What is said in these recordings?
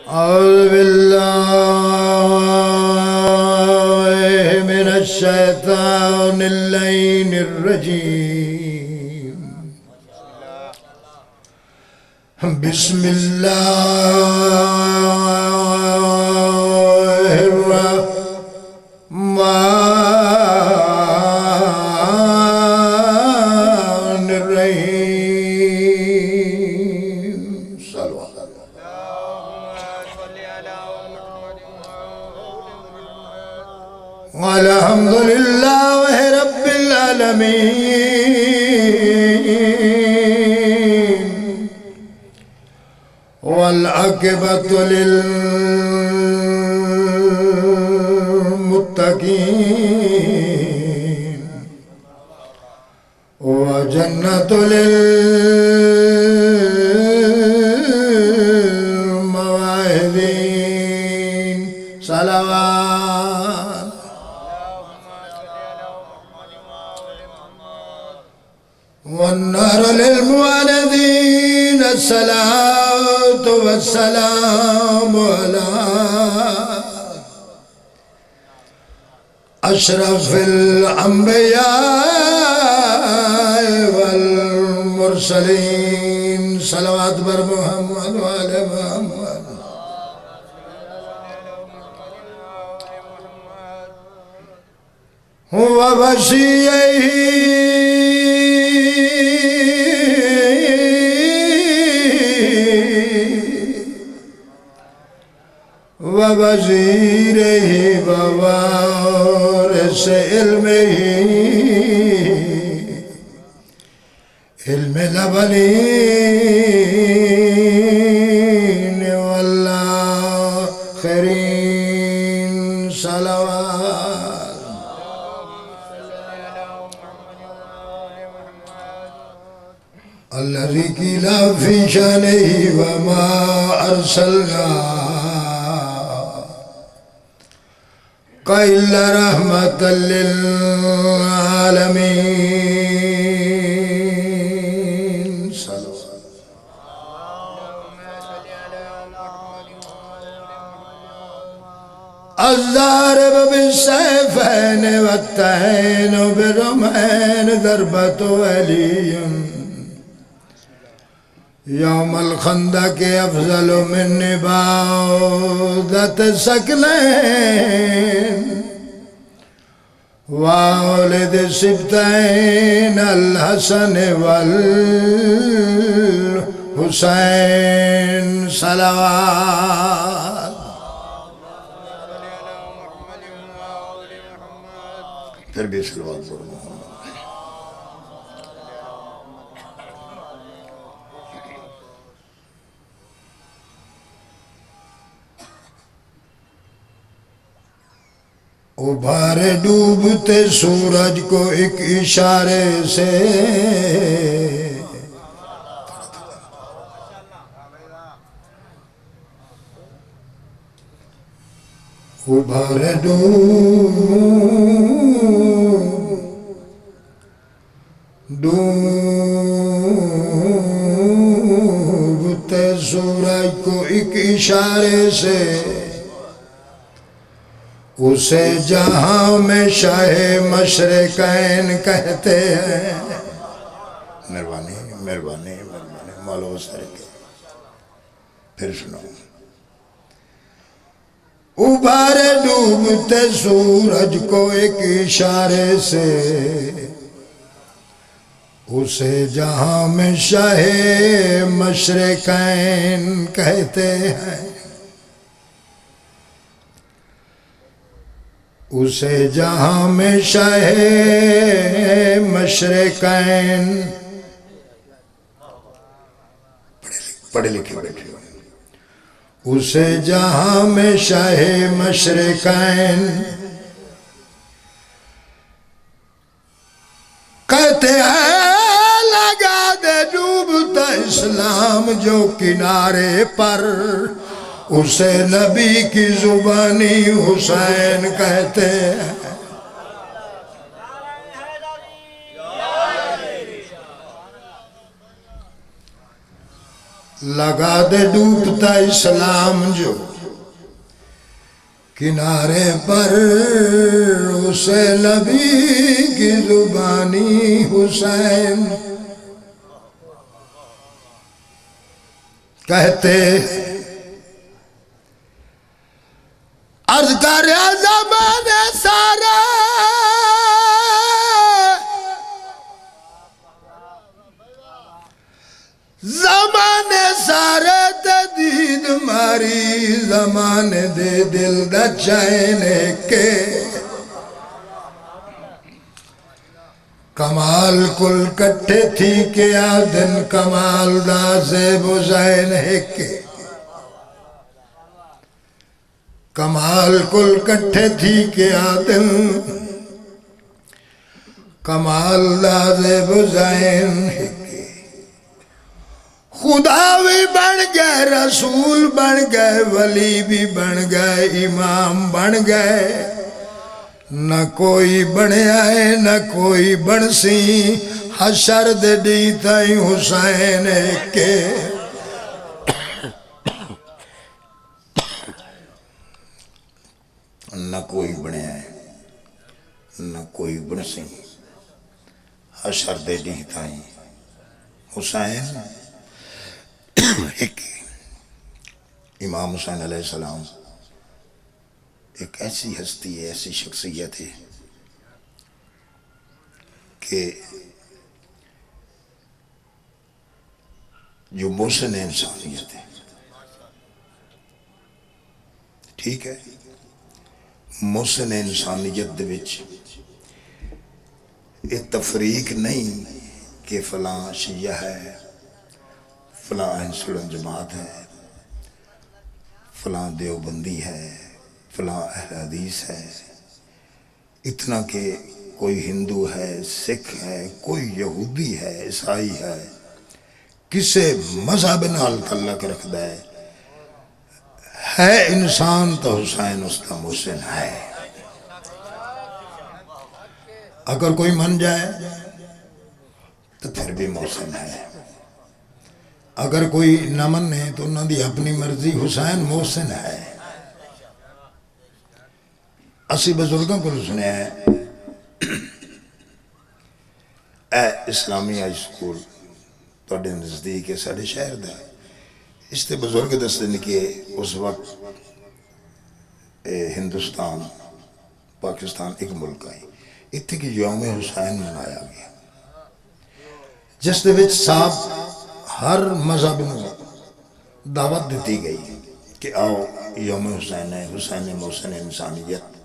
أعوذ بالله من الشيطان اللعين الرجيم بسم الله الرحمن الرحيم صلوا على الحمد لله رب العالمين والعاقبة للمتقين وجنة للمواهبين صلوات والنار للموالدين الصلاة والسلام على أشرف الأنبياء والمرسلين صلوات بر محمد وآل محمد وبشيره ووزيره ووارث علمه علم الأولين والآخرين صلوات الذي قيل في شانه وما أرسلنا إلا رحمة للعالمين الضارب بالسيفين والتين بالرمحين ضربة ولي يوم الخندق أفضل من نباضة سكلين وولد سبتين الحسن والحسين صلوات تربية صلوات ابھارے ڈوبتے سورج کو ایک اشارے سے ابھارے ڈوبتے سورج کو ایک اشارے سے اسے جہاں میں شاہ مشرقین کہتے ہیں مہربانی مہربانی مہربانی مولو سر کے پھر سنو ابھارے ڈوبتے سورج کو ایک اشارے سے اسے جہاں میں شاہ مشرقین کہتے ہیں اسے جہاں میں شاہ مشرقین پڑھے لکھے بیٹھے اسے جہاں میں شاہ مشرقین کہتے ہیں لگا دے ڈوبتا اسلام جو کنارے پر اسے نبی کی زبانی حسین کہتے ہیں لگا دے ڈوبتا اسلام جو کنارے پر اسے نبی کی زبانی حسین کہتے عرض کر زمانے سارا زمانے سارے دید ماری زمانے دے دل دا چینے کے کمال کل کٹھے تھی کہ آدن کمال دا زیب و زین ہے کے کمال کل کٹھے تھی کہ آدن کمال دا زیب و زین ہے کے خدا بھی بن گئے رسول بن گئے ولی بھی بن گئے امام بن گئے نہ کوئی بنیا ہے نہ کوئی بن سی حشر دے دی تائیں حسین کے نہ کوئی بنیا ہے نہ کوئی بن سی حشر دے دی تائیں حسین ایک امام حسین علیہ السلام ایک ایسی ہستی ہے ایسی شخصیت ہے کہ جو محسن انسانیت ہے ٹھیک ہے محسن انسانیت دے وچ یہ تفریق نہیں کہ فلاں شیعہ ہے فلاں انصر جماعت ہے فلاں دیوبندی ہے فلاں اہل حدیث ہے اتنا کہ کوئی ہندو ہے سکھ ہے کوئی یہودی ہے عیسائی ہے کسے مذہب نال تعلق رکھتا ہے انسان تو حسین اس کا محسن ہے اگر کوئی من جائے تو پھر بھی محسن ہے اگر کوئی نہ منے تو انہوں دی اپنی مرضی حسین محسن ہے اسی بزرگوں کو سنے ہیں اے اسلامی ہائی سکول توڑے نزدیک ہے ساڑھے شہر دا اس تے بزرگ دستن کے اس وقت ہندوستان پاکستان ایک ملک آئی اتنے کہ یوم حسین منایا گیا جس دے وچ صاحب ہر مذہب میں دعوت دیتی گئی کہ آؤ یوم حسین ہے حسین محسن انسانیت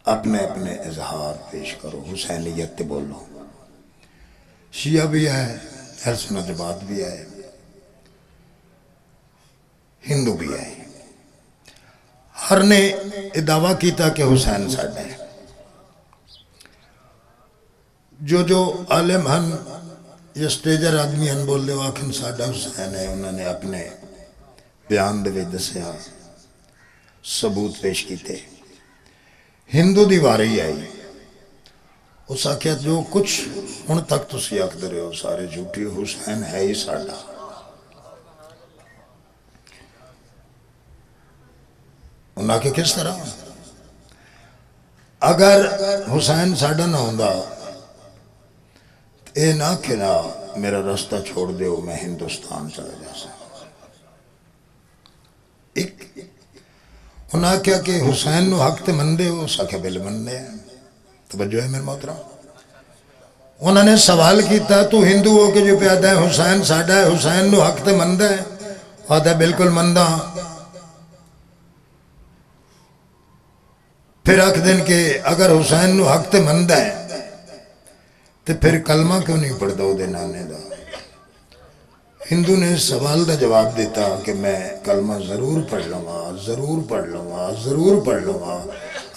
اپنے اپنے اظہار پیش کرو حسینیت تے بولو شیعہ بھی ہے اہل سنت جماعت بھی ہے ہندو بھی ہے ہر نے دعویٰ کیتا کہ حسین ساڈا ہے جو عالم ہن یا سٹیجر آدمی ہن بول دے واقعاً ساڈا حسین ہے انہوں نے اپنے بیان دے وچ دسیا ثبوت پیش کیتے ہندو دی واری آئی اس آکھیا جو کچھ ہن تک تسی آکھدے رہے ہو سارے جھوٹی حسین ہے ہی ساڈا انہاں کے کس طرح اگر حسین ساڈا نہ ہوندا اے نہ کہ نہ میرا رستہ چھوڑ دے ہو میں ہندوستان چلا جا سکتا ایک انہاں کیا کہ حسین نو حق تے مندے ہو ساکھے بل مندے ہیں توجہ ہے میرے محترم انہوں نے سوال کیتا تو ہندو ہو کے جو پیادہ ہے حسین ساڈا ہے حسین نو حق تے مندہ ہے آدھا بالکل مندہ پھر آکھ دن کہ اگر حسین نو حق تے مندہ ہے تو پھر کلمہ کیوں نہیں پڑھ دو دے نانے دا ہندو نے سوال دا جواب دیتا کہ میں کلمہ ضرور پڑھ لوں ضرور پڑھ لوں ضرور پڑھ لوں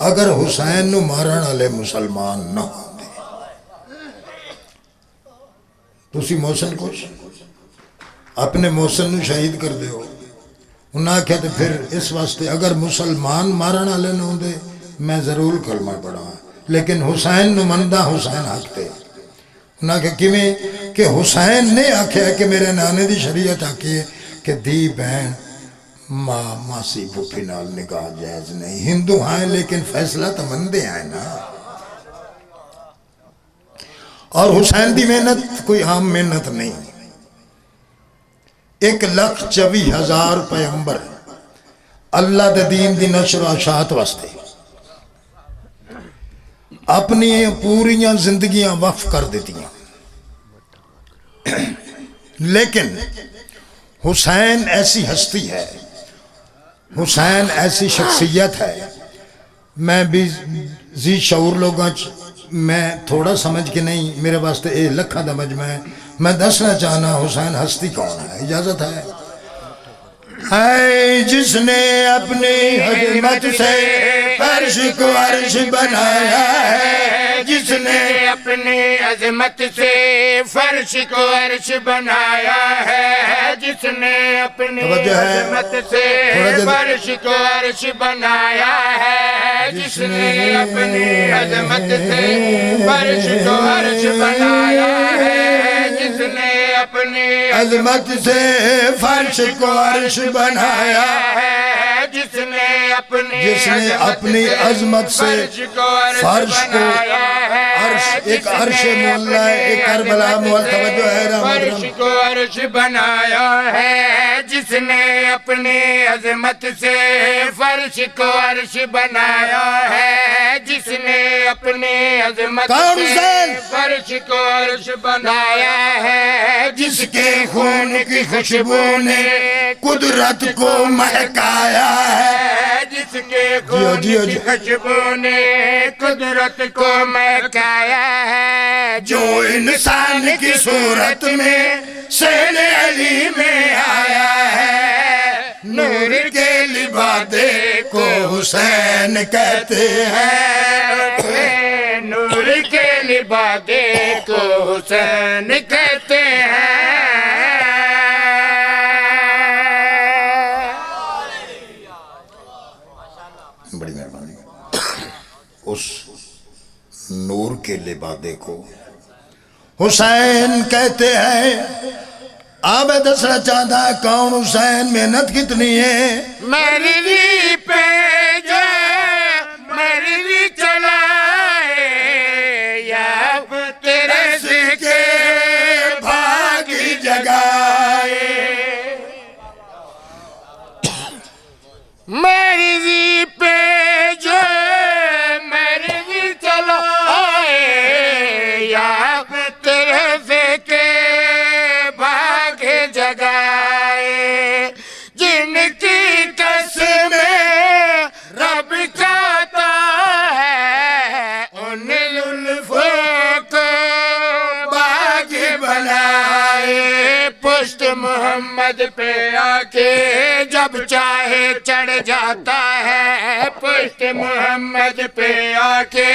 اگر حسین نو مارن والے مسلمان نہ ہوندے تسی محسن کچھ اپنے محسن نو شہید کر دے ہو انہاں کہتے تو پھر اس واسطے اگر مسلمان مارن والے نہ ہوندے میں ضرور کلمہ پڑھا لیکن حسین نو مندہ حسین حق تے انہاں کہ کیویں کہ حسین نے آکھیا کہ میرے نانے دی شریعت آکھی ہے کہ دی بہن ماں ماسی پھوپھی نال نکاح جائز نہیں. ہندو ہیں لیکن فیصلہ تو مندے ہیں نا. اور حسین دی محنت کوئی عام محنت نہیں. 1,24,000 پیغمبر اللہ دے دین دی نشر و اشاعت واسطے اپنی پوریاں زندگیاں وقف کر دیتیاں. لیکن حسین ایسی ہستی ہے, حسین ایسی شخصیت ہے. میں بھی ذی شعور لوگاں میں تھوڑا سمجھ کے نہیں, میرے واسطے اے لکھا دا مجمع ہے. میں دسنا چاہنا حسین ہستی کون ہے. اجازت ہے؟ ہے جس نے اپنی حکمت سے فرش کو عرش بنایا ہے, جس نے اپنی عظمت سے فرش کو عرش بنایا ہے, جس نے اپنی عظمت سے فرش کو عرش بنایا ہے, جس نے اپنی عظمت سے فرش کو عرش بنایا ہے, جس نے اپنی عظمت سے فرش کو عرش بنایا ہے, جس نے اپنی عظمت سے فرش کو عرش, ایک عرش مولا ہے, ایک کربلا مولا. توجہ ہے فرش کو عرش بنایا ہے, جس نے اپنی عظمت سے فرش کو عرش بنایا ہے, جس نے اپنی عظمت سے فرش کو عرش بنایا ہے, جس کے خون کی خوشبو نے قدرت کو مہکایا ہے, جس کے خون کی خوشبو نے قدرت کو مہکایا ہے, جو انسان کی صورت میں سین علی میں آیا ہے. نور کے لبادے کو حسین کہتے ہیں, نور کے لبادے کو حسین کہتے ہیں. بڑی مہربانی. اس نور کے لبادے کو حسین کہتے ہیں. اب دسنا چاہتا ہے کون حسین, محنت کتنی ہے. میری پہ جو میری چلائے یا تیرے سے کے بھاگی جگائے, میری پہ جو میری چلائے یا تیرے سے کے بھاگ جگائے, جن کی قسمیں رب کہتا ہے ان الفوں کو باغ بنائے. پشت محمد پہ آ کے جب چاہے چڑھ جاتا ہے, پشت محمد پہ آ کے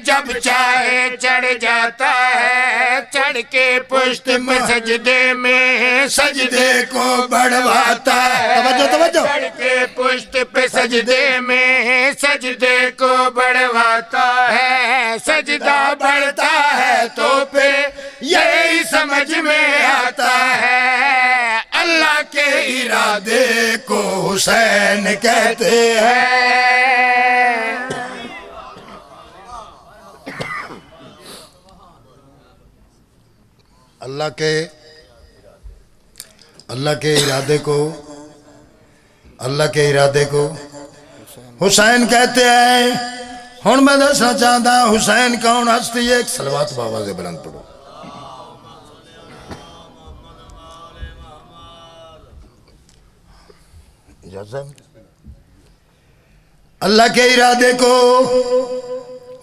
جب چاہے چڑھ جاتا ہے, چڑھ کے پشت میں سجدے میں سجدے کو بڑھواتا ہے. توجہ توجہ. چڑھ کے پشت پہ سجدے میں سجدے کو بڑھواتا ہے, سجدہ بڑھتا ہے تو پھر یہی سمجھ میں آتا ہے اللہ کے ارادے کو حسین کہتے ہیں. اللہ کے ارادے کو حسین کہتے ہیں. ہن میں دسنا چاہتا حسین کون ہستی ہے. ایک صلوات بآواز بلند پڑھو. اللہ کے ارادے کو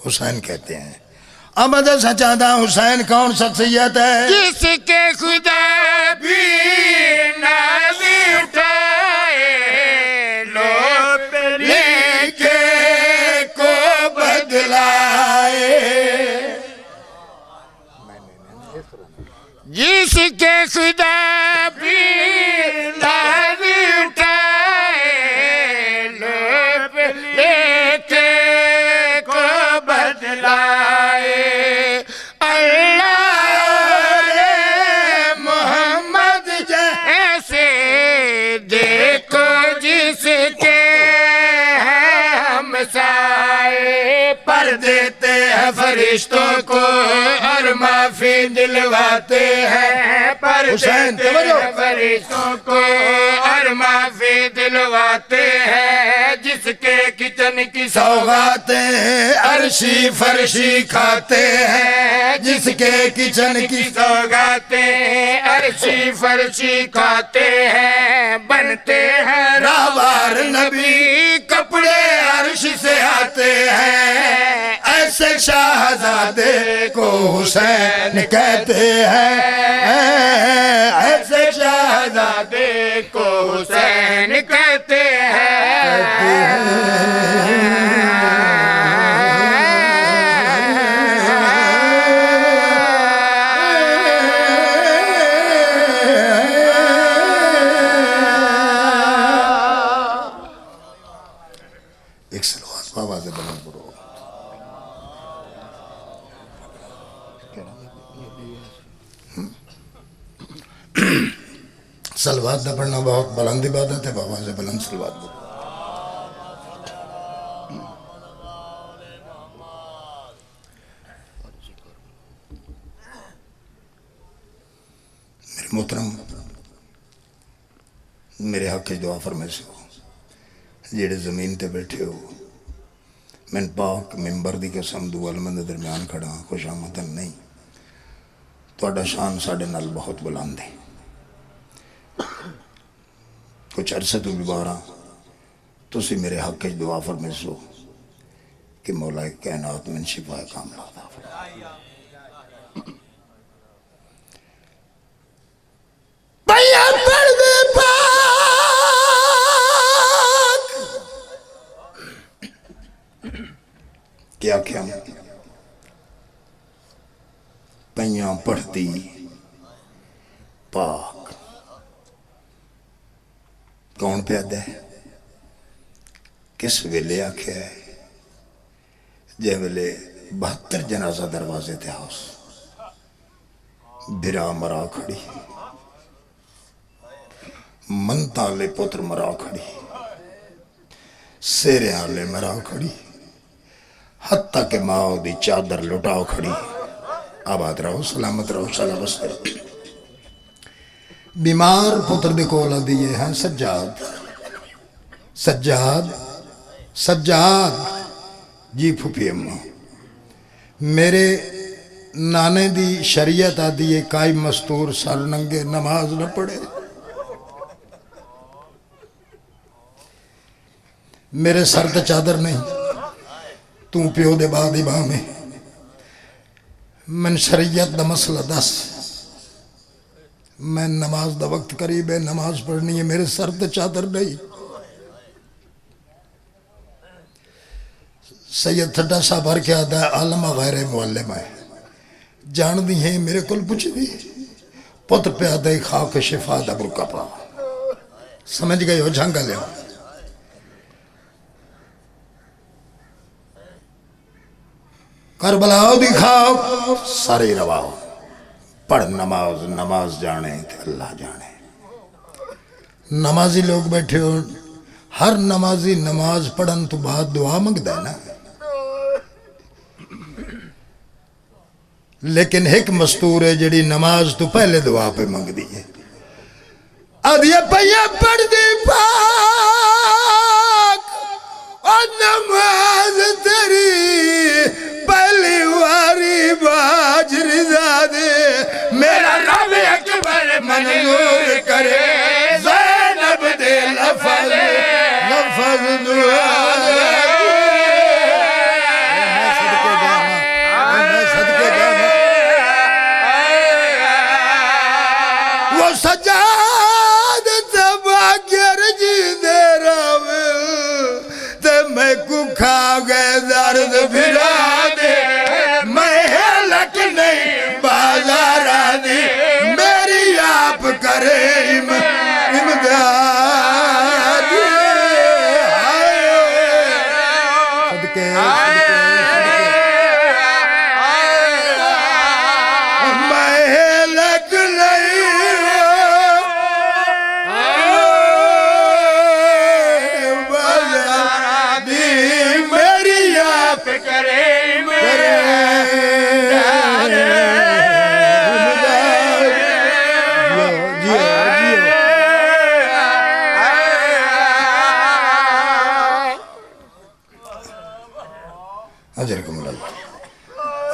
حسین کہتے ہیں. اب میں دسنا چاہتا حسین کون شخصیت ہے. جس کے خدا بھی ناز اٹھائے لوٹ لے کے کو بدلائے. جس کے خدا بھی ناز اٹھائے لوٹ لے کے کو بدلائے. اللہ محمد جیسے فرشتوں کو اور معافی دلواتے ہیں، پر حسین دیتے ہیں فرشتوں کو اور معافی دلواتے ہیں، جس کے کچن کی سوغاتیں عرشی فرشی کھاتے ہیں، جس کے کچن کی سوغاتیں عرشی فرشی کھاتے ہیں، بنتے ہیں راہوار نبی کپڑے عرش سے آتے ہیں، ایسے شہزادے کو حسین کہتے ہیں، ایسے شہزادے کو حسین کہتے ایک سلوات آواز بلند کرو. سلوات نہ پڑھنا بہت بلند عبادت ہے، بابا سے بلند سلوات بولو. میرے محترم، میرے حق کی دعا فرمائے سے ہو جیڑے زمین تے بیٹھے ہو، میں پاک ممبر دی قسم دو علماء دے درمیان کھڑا ہاں، خوش آمدن نہیں، تہاڈا شان ساڈے نال بہت بلند ہے. کچھ عرصے تو بھی بارہ تسی میرے حق کی دعا فرمائے سو کہ مولا کائنات من شفا کاملہ عطا فرمائے. پیغمبر دے پاک کیا کیا پیاں پڑھتی پاک کون پیادہ ہے، کس ویلے آکھیا ہے، جے ویلے 72 جنازہ دروازے تے ہاس بھرا مرا کھڑی، منتا لے پتر مرا کھڑی، سیرے آلے مرا کھڑی، حتیٰ کہ ماں دی چادر لٹاؤ کھڑی. آباد رہو، سلامت رہو، سلام بستے رہو. بیمار پتر دے کولا دیئے ہیں سجاد، سجاد سجاد جی پھوپی اماں، میرے نانے دی شریعت آدھی ہے کائی مستور سر ننگے نماز نہ پڑھے. میرے سر تے چادر نہیں، تو پیو دے بعد امام ہے، من شریعت دا مسئلہ دس، میں نماز دا وقت قریب ہے، نماز پڑھنی ہے، میرے سر تے چادر نہیں. سید تھڈا صاحب ہر کے آدھا ہے عالمہ غیر معلم ہے، جان دی ہیں میرے کل پوچھ دی پتر پہ آدھا خاک شفا دا برکا پا. سمجھ گئے ہو جھانگا لے ہو. کربلاؤ دکھاؤ سارے رواؤ، پڑھ نماز، نماز جانے تے اللہ جانے. نمازی لوگ بیٹھے ہو، ہر نمازی نماز پڑھن تو بعد دعا مانگدا ہے نا، لیکن ایک مستور ہے جڑی نماز تو پہلے دعا پہ مانگ دی ہے. آدھیا پیا پڑھ دی پاک اور نماز تیری پہلی واری باج رضا دے، میرا رب اکبر منظور کرے زینب دے لفظ دعا دے. میں صدقے جاواں وہ سجاد تبا گر جی دے راوے تے میں کو کھا گئے درد پھرا دے، میں ہلک نہیں بازار دی، میری آپ کرے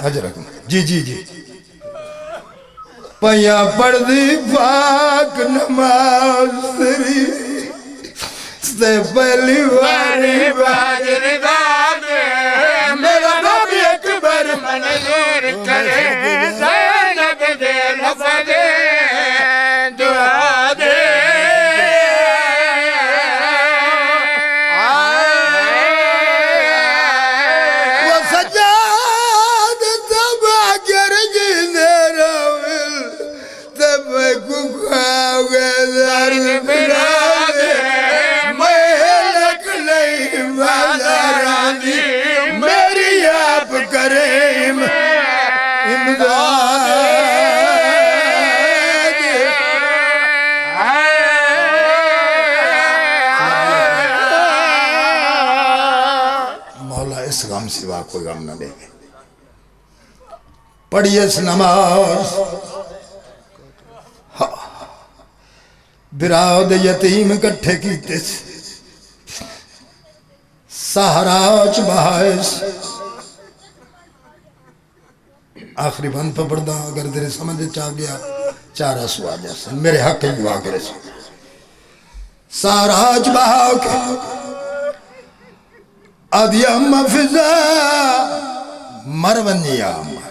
اجرک جی جی جی پیا پڑھ دی پاک نماز تیری سے پہلی واری باجر داد میرا نبی اکبر منظور کرے زینب دے لفظ دعا دے وہ سجاد تب آگر جیندے رویل تب کو کھاوے درد براد میں لک نہیں بازارانی میری آپ کریم امداد مولا اس غم سوا کوئی غم نہ دے گے پڑھی اس نماز براد یتیم کٹھے کیتے سہراج بہائش آخری بند پہ پڑھدا اگر تیرے سمجھ چاہ گیا چارہ سوا جیسے میرے حق ہی دعا کرے سہراج بہا کے آدھی امہ فضا مرونی آمہ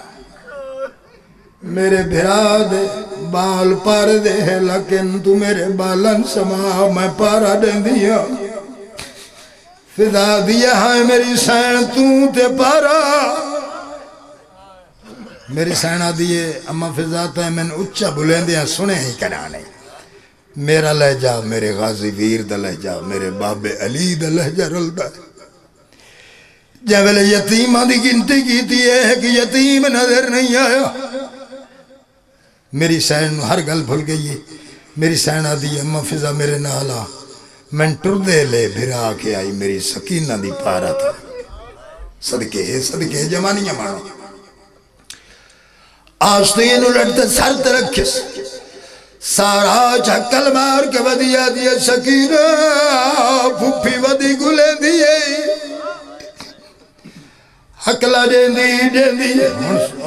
میرے بھراد بال پار دے لیکن تو میرے بالن سما میں پارا دیں دیا فضا دیا ہے میری سین تو تے پارا میری سینہ دیئے اما فضا تو ہے میں اچھا بلین دیا سنے ہی کنا نہیں میرا لہجہ میرے غازی ویر دا لہجہ میرے باب علی دا لہجہ رلدہ جب یتیمہ دی گنتی کی تھی ہے کہ یتیم نظر نہیں آیا میری سین ہر گل بھول گئی میری سینہ دی اما فضا میرے نالا میں ٹر دے لے بھرا کے آئی میری سکینہ دی پارا تھا صدقے جمانیاں مانو آستین الٹتے سر ترکس سارا چکل مار کے ودیا دیا سکینہ پھوپی ودی گلے دیئے حقلہ دین دی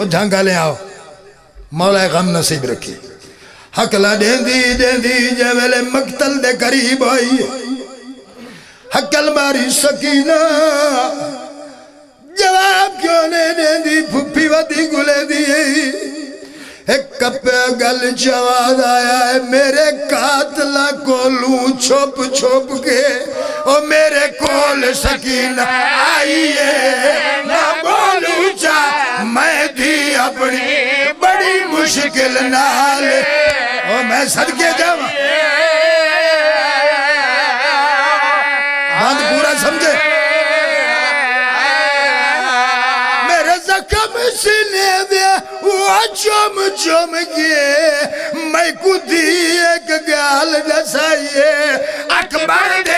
جھنگا لے آؤ مولا غم نصیب رکھی حقلہ دین دی جیویلے مقتل دے قریب آئی حقل ماری سکینہ جواب کیوں نے دین دی پھوپی ودی گلے دیئے ایک کپے گل جواد آیا ہے میرے قاتلہ کو لوں چھوپ چھوپ کے اور میرے کول سکینہ آئیے نہ بولوں چاہ میں تھی اپنی بڑی مشکل نال اور میں صدقے جاؤں باندھ پورا سمجھے میرے زخم سینے دیا وہ چوم گئے میں کو دی ایک گال نسائیے اکبر دے